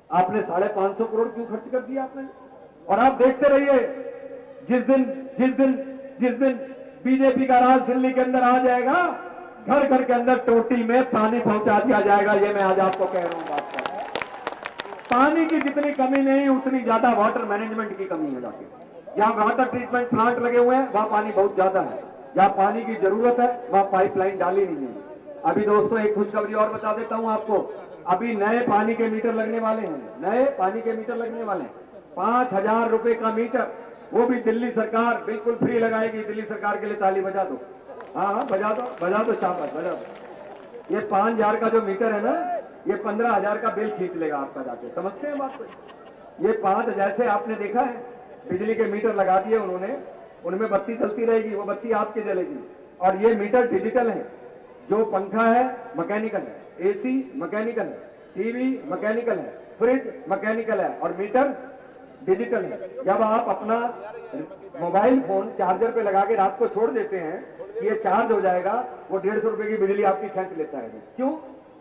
आपने 550 करोड़ क्यों खर्च कर दिया आपने? और आप देखते रहिए, जिस दिन बीजेपी का राज दिल्ली के अंदर आ जाएगा, घर घर के अंदर टोटी में पानी पहुंचा दिया जाएगा। ये मैं आज आपको कह रहा हूं। बात कर रहा हूं, पानी की जितनी कमी नहीं उतनी ज्यादा वाटर मैनेजमेंट की कमी है। जाके जहां वाटर ट्रीटमेंट प्लांट लगे हुए हैं वहां पानी बहुत ज्यादा है, जहां पानी की जरूरत है वहां पाइपलाइन डाली नहीं है। अभी दोस्तों एक खुशखबरी और बता देता हूं आपको, अभी नए पानी के मीटर लगने वाले हैं, नए पानी के मीटर लगने वाले हैं। 5,000 रुपए का मीटर, वो भी दिल्ली सरकार बिल्कुल फ्री लगाएगी। दिल्ली सरकार के लिए ताली बजा दो। हाँ बजा दो शाबाश, बजा दो। ये 5,000 का जो मीटर है ना, ये 15,000 का बिल खींच लेगा आपका जाके। समझते हैं बात को? ये 5 जैसे आपने देखा है बिजली के मीटर लगा दिए उन्होंने, उनमें बत्ती चलती रहेगी, वो बत्ती आपकी जलेगी। और ये मीटर डिजिटल है। जो पंखा है मैकेनिकल है, एसी मैकेनिकल है, टीवी मैकेनिकल है, फ्रिज मैकेनिकल है और मीटर डिजिटल है। जब आप अपना मोबाइल फोन चार्जर पे लगा के रात को छोड़ देते हैं कि ये चार्ज हो जाएगा, वो 150 रुपए की बिजली आपकी खींच लेता है। क्यों?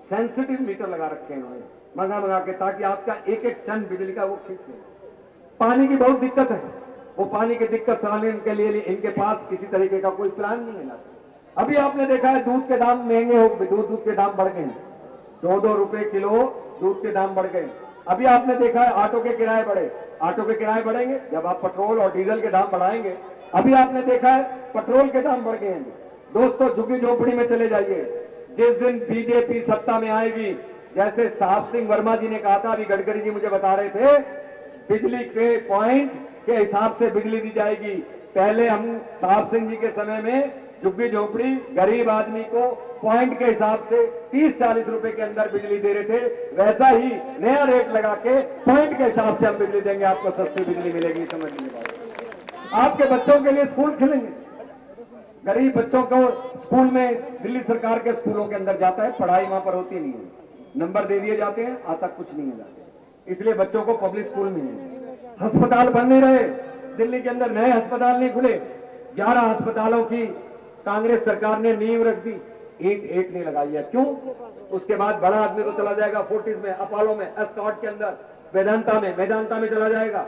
सेंसिटिव मीटर लगा रखे हैं उन्होंने मंगा के, ताकि आपका एक एक टन बिजली का वो खींच ले। पानी की बहुत दिक्कत है, वो पानी की दिक्कत सलाने के लिए इनके पास किसी तरीके का कोई प्लान नहीं है। अभी आपने देखा है दूध के दाम महंगे हो, दूध के दाम बढ़ गए, 2-2 रुपए किलो दूध के दाम बढ़ गए। अभी आपने देखा है ऑटो के किराए बढ़े, ऑटो के किराए बढ़ेंगे जब आप पेट्रोल और डीजल के दाम बढ़ाएंगे। अभी आपने देखा है पेट्रोल के दाम बढ़ गए हैं। दोस्तों झुग्गी झोपड़ी में चले जाइए, जिस दिन बीजेपी सत्ता में आएगी, जैसे साहब सिंह वर्मा जी ने कहा था, अभी गडकरी जी मुझे बता रहे थे, बिजली के पॉइंट के हिसाब से बिजली दी जाएगी। पहले हम साहब सिंह जी के समय में झुग्गी झोपड़ी गरीब आदमी को पॉइंट के हिसाब से 30-40 रुपए के अंदर बिजली दे रहे थे, वैसा ही नया रेट लगा के पॉइंट के हिसाब से हम बिजली देंगे, आपको सस्ती बिजली मिलेगी। समझ लीजिए, आपके बच्चों के लिए स्कूल खुलेंगे। गरीब बच्चों को स्कूल में, दिल्ली सरकार के स्कूलों के अंदर जाता है, पढ़ाई वहां पर होती नहीं है, नंबर दे दिए जाते हैं, आता कुछ नहीं है जाते, इसलिए बच्चों को पब्लिक स्कूल में है। अस्पताल बन नहीं रहे दिल्ली के अंदर, नए अस्पताल नहीं खुले। 11 अस्पतालों की कांग्रेस सरकार ने नींव रख दी, एक नहीं लगाई है। क्यों? उसके बाद बड़ा आदमी तो चला जाएगा फोर्टिस में, अपोलो में, एस्कॉट के अंदर, वेदांता में चला जाएगा।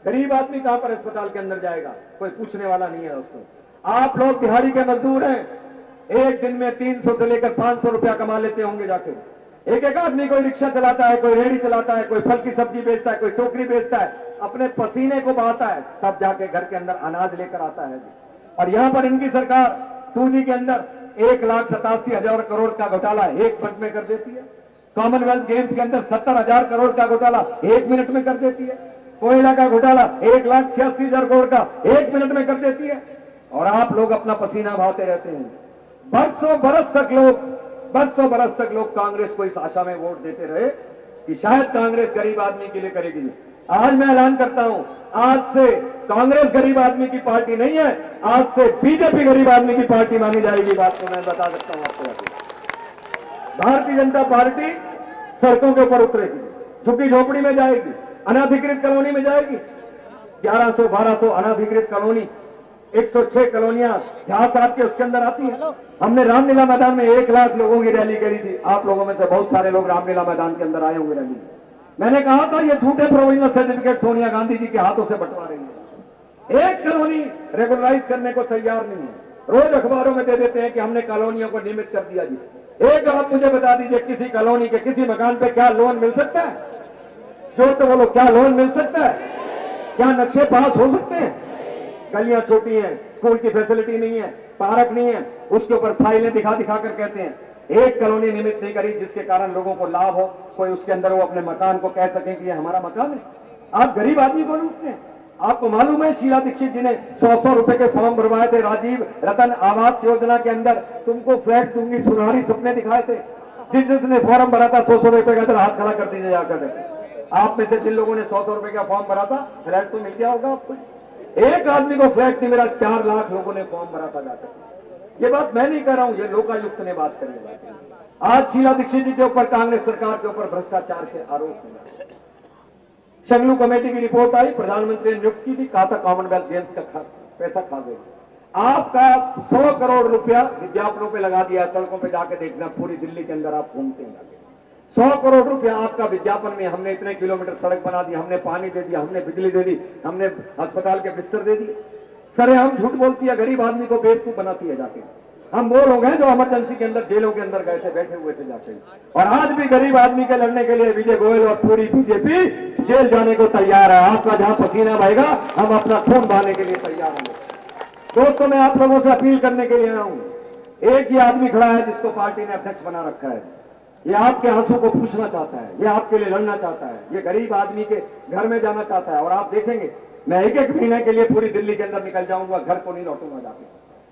गरीब आदमी कहां पर अस्पताल के अंदर जाएगा? कोई पूछने वाला नहीं है उसको। आप लोग दिहाड़ी के मजदूर हैं, एक दिन में 300 से लेकर 500 रुपया कमा लेते होंगे जाके। एक आदमी कोई रिक्शा चलाता है, कोई रेहड़ी चलाता है, कोई फल की सब्जी बेचता है, कोई टोकरी बेचता है, अपने पसीने को बहाता है, तब जाके घर के अंदर अनाज लेकर आता है। और यहां पर इनकी सरकार 2G के अंदर 1,87,000 करोड़ का घोटाला 1 मिनट में कर देती है। कॉमनवेल्थ गेम्स के अंदर 70,000 करोड़ का घोटाला 1 मिनट में कर देती है। कोयला का घोटाला 1,86,000 करोड़ का 1 मिनट में कर देती है। और आप लोग अपना पसीना बहाते रहते हैं। बरसों बरस तक लोग कांग्रेस को इस आशा में वोट देते रहे कि शायद कांग्रेस गरीब आदमी के लिए करेगी। आज मैं ऐलान करता हूं, आज से कांग्रेस गरीब आदमी की पार्टी नहीं है, आज से बीजेपी गरीब आदमी की पार्टी मानी जाएगी। बात को मैं बता सकता हूं आपको। भारतीय जनता पार्टी सड़कों के ऊपर उतरेगी, झुग्गी झोपड़ी में जाएगी, अनाधिकृत कॉलोनी में जाएगी। 1100-1200 अनाधिकृत कॉलोनी, 106 कॉलोनियां जहां साहब के उसके अंदर आती है। हमने रामलीला मैदान में 1 लाख लोगों की रैली करी थी। आप लोगों में से बहुत सारे लोग रामलीला मैदान के अंदर आए होंगे रैली में। मैंने कहा था ये झूठे प्रोविजनल सर्टिफिकेट सोनिया गांधी जी के हाथों से बंटवा रही है। एक कॉलोनी रेगुलराइज करने को तैयार नहीं है। रोज अखबारों में दे देते हैं कि हमने कॉलोनियों को नियमित कर दिया जी। एक आप मुझे बता दीजिए, किसी कॉलोनी के किसी मकान पे क्या लोन मिल सकता है? जोर से बोलो, क्या लोन मिल सकता है? क्या नक्शे पास हो सकते हैं? गलियां छोटी हैं, स्कूल की फैसिलिटी नहीं है, पार्क नहीं है, उसके ऊपर फाइलें दिखा कर कहते हैं। एक कॉलोनी निमित नहीं करी जिसके कारण लोगों को लाभ हो, कोई उसके अंदर वो अपने मकान को कह सके कि ये हमारा मकान है। आप गरीब आदमी को लूटते हैं। आपको मालूम है शीला दीक्षित जी ने 100 रुपए के फॉर्म भरवाए थे राजीव रतन आवास योजना के अंदर, तुमको फ्लैट दूंगी, सुनहरी सपने दिखाए थे। जिसने फॉर्म भरा था 100 रुपए का, हाथ खड़ा कर दीजिए जाकर। आप में से जिन लोगों ने 100 रुपए का फॉर्म भरा था, फ्लैट तो मिल गया होगा आपको। एक आदमी को फ्लैट नहीं मिला, 4 लाख लोगों ने फॉर्म भरा था जाकर। ये बात मैं नहीं कर रहा हूं, ये लोकायुक्त ने बात करी है। आज शीला दीक्षित जी के ऊपर, कांग्रेस सरकार के ऊपर भ्रष्टाचार के आरोप हैं। शंगलू कमेटी की रिपोर्ट आई, प्रधानमंत्री ने नियुक्त की थी, कहा था कॉमनवेल्थ गेम्स का पैसा खा गए। आपका 100 करोड़ रुपया विज्ञापनों पे लगा दिया। सड़कों पे जाके देखना, पूरी दिल्ली के अंदर आप घूमते हैं, 100 करोड़ रुपया आपका विज्ञापन में, हमने इतने किलोमीटर सड़क बना दी, हमने पानी दे दिया, हमने बिजली दे दी, हमने अस्पताल के बिस्तर दे दिए। सरे हम झूठ बोलती है, गरीब आदमी को बेवकूफ बनाती है जाके। हम वो लोग हैं जो इमरजेंसी के अंदर जेलों के अंदर गए थे, बैठे हुए थे जाके, और आज भी गरीब आदमी के लड़ने के लिए विजय गोयल और पूरी बीजेपी जेल जाने को तैयार है। आपका जहां पसीना बहेगा हम अपना खून बहाने के लिए तैयार होंगे। दोस्तों, मैं आप लोगों से अपील करने के लिए आया हूं। एक ही आदमी खड़ा है जिसको पार्टी ने अध्यक्ष बना रखा है। ये आपके आंसू को पूछना चाहता है, ये आपके लिए लड़ना चाहता है, ये गरीब आदमी के घर में जाना चाहता है। और आप देखेंगे मैं एक एक महीने के लिए पूरी दिल्ली के अंदर निकल जाऊंगा, घर को नहीं लौटूंगा जाके,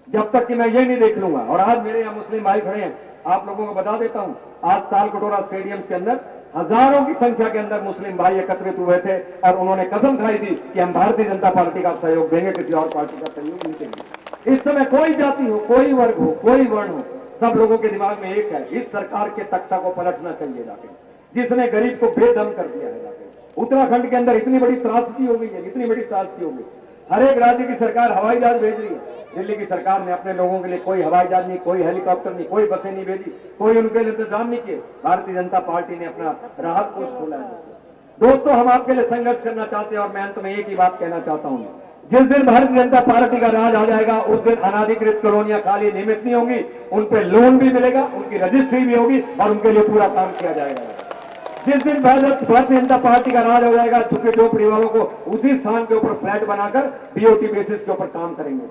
जब तक कि मैं ये नहीं देख लूंगा। और आज मेरे यहाँ मुस्लिम भाई खड़े हैं, आप लोगों को बता देता हूं, आज साल कटोरा स्टेडियम के अंदर हजारों की संख्या के अंदर मुस्लिम भाई एकत्रित हुए थे और उन्होंने कसम खाई थी कि हम भारतीय जनता पार्टी का सहयोग देंगे, किसी और पार्टी का सहयोग नहीं देंगे। इस समय कोई जाति हो, कोई वर्ग हो, कोई वर्ण हो, सब लोगों के दिमाग में एक है, इस सरकार के तख्ता को पलटना चाहिए जाके, जिसने गरीब को बेदम कर दिया है जाके। उत्तराखंड के अंदर इतनी बड़ी त्रासदी हो गई है, इतनी बड़ी त्रासदी हो गई। हर एक राज्य की सरकार हवाई जहाज भेज रही है, दिल्ली की सरकार ने अपने लोगों के लिए कोई हवाई जहाज नहीं, कोई हेलीकॉप्टर नहीं, कोई बसें नहीं भेजी, कोई उनके लिए इंतजाम नहीं किए। भारतीय जनता पार्टी ने अपना राहत कोष खोला है। दोस्तों, हम आपके लिए संघर्ष करना चाहते हैं और मैं अंत में एक ही बात कहना चाहता हूं, जिस दिन भारतीय जनता पार्टी का राज आ जाएगा उस दिन अनाधिकृत कॉलोनियां खाली नियमित नहीं होंगी, उन पे लोन भी मिलेगा, उनकी रजिस्ट्री भी होगी और उनके लिए पूरा काम किया जाएगा। जिस दिन भारतीय जनता पार्टी का राज हो जाएगा, झुग्गी झोपड़ी वालों को उसी स्थान के ऊपर फ्लैट बनाकर बीओटी बेसिस के ऊपर काम करेंगे।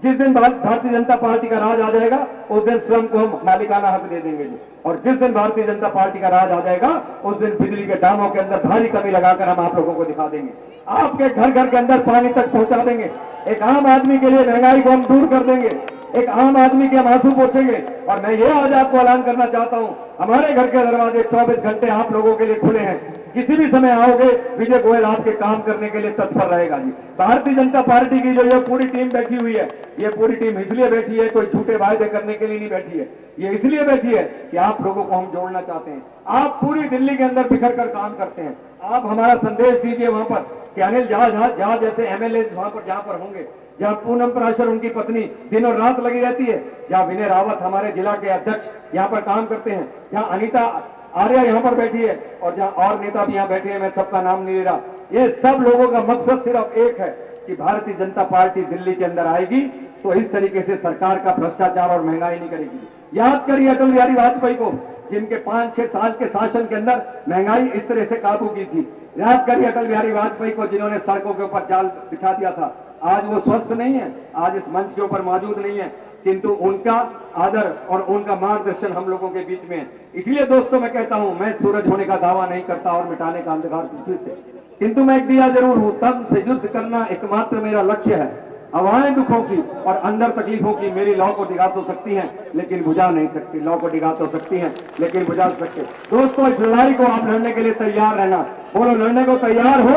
जिस दिन भारतीय जनता पार्टी का राज आ जाएगा उस दिन श्रम को हम मालिकाना हक दे देंगे जी। और जिस दिन भारतीय जनता पार्टी का राज आ जाएगा उस दिन बिजली के दामों के अंदर भारी कमी लगाकर हम आप लोगों को दिखा देंगे। आपके घर घर के अंदर पानी तक पहुंचा देंगे। एक आम आदमी के लिए महंगाई को हम दूर कर देंगे, एक आम आदमी के हम आंसू पोंछेंगे। और मैं ये आज आपको ऐलान करना चाहता हूं, हमारे घर के दरवाजे 24 घंटे आप लोगों के लिए खुले हैं। किसी भी समय आओगे, विजय गोयल आपके काम करने के लिए तत्पर रहेगा जी। भारतीय जनता पार्टी की जो ये पूरी टीम बैठी हुई है, ये पूरी टीम इसलिए बैठी है, कोई झूठे वायदे करने के लिए नहीं बैठी है, ये इसलिए बैठी है कि आप लोगों को हम जोड़ना चाहते हैं। आप पूरी दिल्ली के अंदर बिखर कर काम करते हैं, आप हमारा संदेश दीजिए वहां पर कि अनिल झा जैसे एमएलए वहां पर जहां पर होंगे, जहां पूनम पराशर उनकी पत्नी दिन और रात लगी रहती है, जहां विनय रावत हमारे जिला के अध्यक्ष यहाँ पर काम करते हैं, जहां अनीता आर्या यहाँ पर बैठी है और जहां और नेता भी यहाँ बैठे हैं, मैं सबका नाम नहीं ले रहा। ये सब लोगों का मकसद सिर्फ एक है कि भारतीय जनता पार्टी दिल्ली के अंदर आएगी तो इस तरीके से सरकार का भ्रष्टाचार और महंगाई नहीं करेगी। याद करिए अटल बिहारी वाजपेयी को, जिनके 5-6 साल के शासन के अंदर महंगाई इस तरह से काबू की थी। याद करिए अटल बिहारी वाजपेयी को, जिन्होंने सड़कों के ऊपर जाल बिछा दिया था। आज वो स्वस्थ नहीं है, आज इस मंच के ऊपर मौजूद नहीं है, किंतु उनका आदर और उनका मार्गदर्शन हम लोगों के बीच में है। इसलिए दोस्तों मैं कहता हूं, मैं सूरज होने का दावा नहीं करता और मिटाने का अंधकार पृथ्वी से, किंतु मैं एक दिया जरूर हूं। तब से युद्ध करना एकमात्र मेरा लक्ष्य है। हवाएं दुखों की और अंदर तकलीफों की मेरी लौ को डिगा तो सकती हैं लेकिन बुझा नहीं सकती, लौ को डिगा तो सकती हैं लेकिन बुझा सकते। दोस्तों, इस लड़ाई को आप लड़ने के लिए तैयार रहना। बोलो, लड़ने को तैयार हो?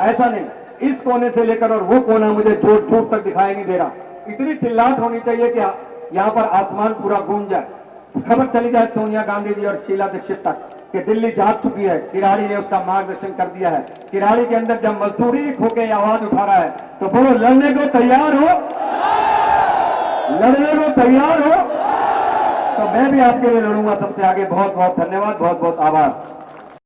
ऐसा नहीं, इस कोने से लेकर और वो कोना मुझे जोर जोर तक दिखाई नहीं दे रहा। इतनी चिल्लाहट होनी चाहिए कि यहाँ पर आसमान पूरा गूंज जाए, खबर चली जाए सोनिया गांधी जी और शीला दीक्षित तक कि दिल्ली जाग चुकी है, किराड़ी ने उसका मार्गदर्शन कर दिया है। किराड़ी के अंदर जब मजदूरी होके आवाज उठा रहा है तो बोलो, लड़ने को तैयार हो? लड़ने को तैयार हो? तो मैं भी आपके लिए लड़ूंगा सबसे आगे। बहुत बहुत धन्यवाद, बहुत बहुत आभार।